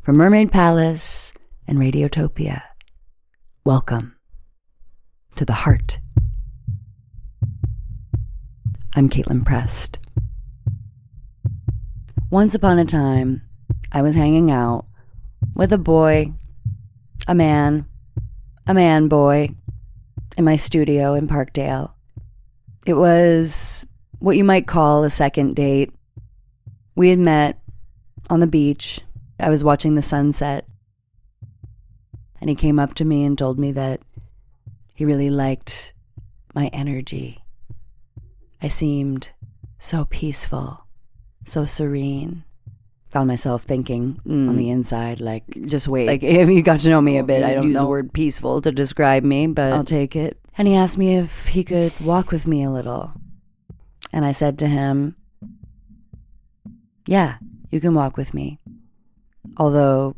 From Mermaid Palace and Radiotopia, welcome to The Heart. I'm Caitlin Prest. Once upon a time, I was hanging out with a boy, a man boy, in my studio in Parkdale. It was what you might call a second date. We had met on the beach. I was watching the sunset, and he came up to me and told me that he really liked my energy. I seemed so peaceful, so serene. Found myself thinking on the inside, like, just wait. Like, if you got to know me a bit, I don't use the word peaceful to describe me, but I'll take it. And he asked me if he could walk with me a little. And I said to him, yeah, you can walk with me. Although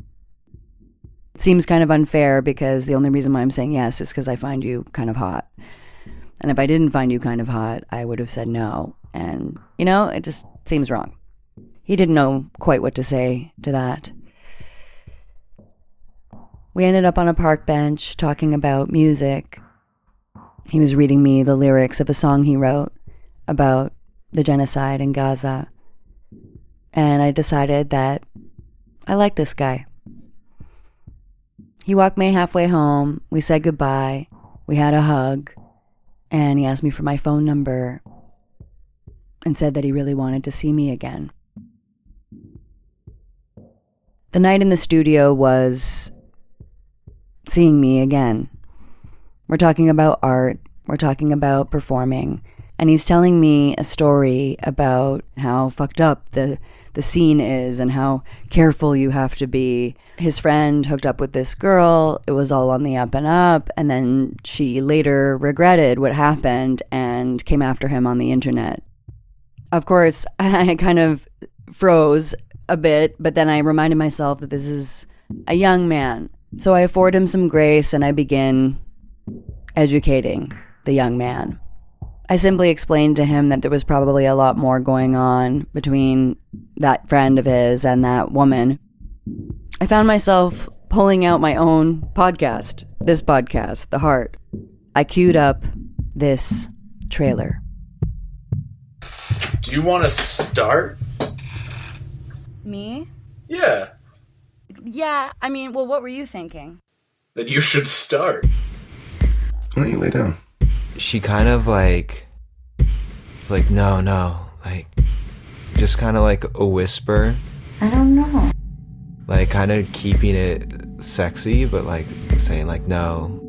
it seems kind of unfair because the only reason why I'm saying yes is because I find you kind of hot. And if I didn't find you kind of hot, I would have said no. And, it just seems wrong. He didn't know quite what to say to that. We ended up on a park bench talking about music. He was reading me the lyrics of a song he wrote about the genocide in Gaza. And I decided that I like this guy. He walked me halfway home. We said goodbye. We had a hug. And he asked me for my phone number and said that he really wanted to see me again. The night in the studio was seeing me again. We're talking about art. We're talking about performing. And he's telling me a story about how fucked up the scene is and how careful you have to be. His friend hooked up with this girl. It was all on the up and up. And then she later regretted what happened and came after him on the internet. Of course, I kind of froze a bit, but then I reminded myself that this is a young man. So I afford him some grace and I begin educating the young man. I simply explained to him that there was probably a lot more going on between that friend of his and that woman. I found myself pulling out my own podcast, this podcast, The Heart. I queued up this trailer. Do you want to start? Me? Yeah. Yeah, what were you thinking? That you should start. Why don't you lay down? She kind of was like, no, just kind of like a whisper. I don't know. Like kind of keeping it sexy, but like saying like, no.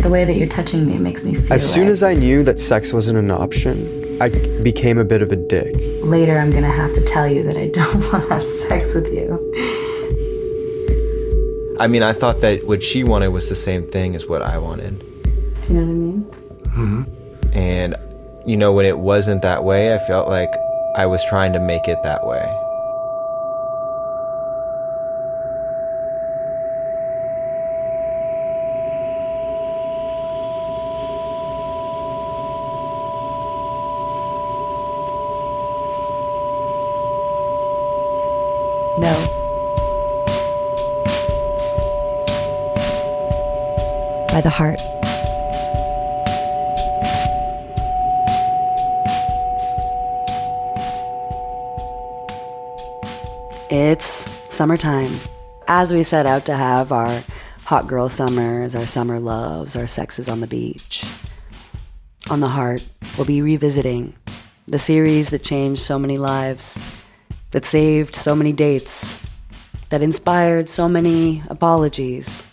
The way that you're touching me makes me feel As soon as I knew that sex wasn't an option, I became a bit of a dick. Later I'm gonna have to tell you that I don't want to have sex with you. I thought that what she wanted was the same thing as what I wanted. Do you know what I mean? Mm-hmm. And, when it wasn't that way, I felt like I was trying to make it that way. No. By The Heart. It's summertime. As we set out to have our hot girl summers, our summer loves, our sexes on the beach. On The Heart, we'll be revisiting the series that changed so many lives, that saved so many dates, that inspired so many apologies.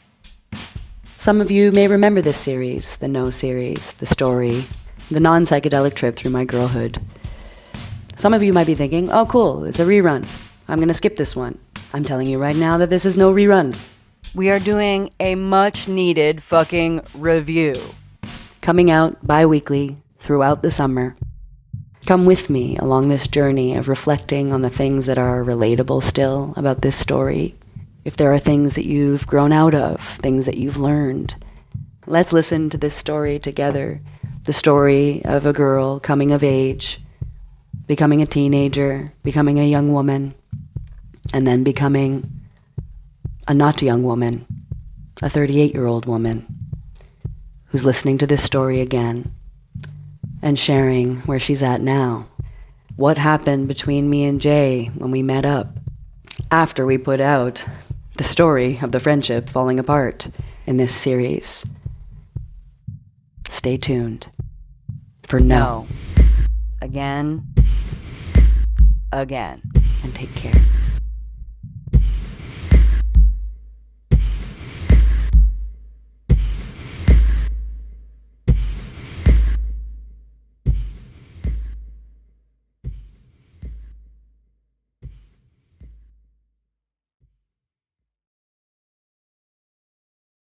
Some of you may remember this series, the No series, the story, the non-psychedelic trip through my girlhood. Some of you might be thinking, oh cool, it's a rerun. I'm gonna skip this one. I'm telling you right now that this is no rerun. We are doing a much-needed fucking review. Coming out bi-weekly throughout the summer. Come with me along this journey of reflecting on the things that are relatable still about this story. If there are things that you've grown out of, things that you've learned. Let's listen to this story together. The story of a girl coming of age, becoming a teenager, becoming a young woman, and then becoming a not young woman, a 38-year-old woman, who's listening to this story again and sharing where she's at now. What happened between me and Jay when we met up after we put out the story of the friendship falling apart in this series. Stay tuned for No. Again. And take care.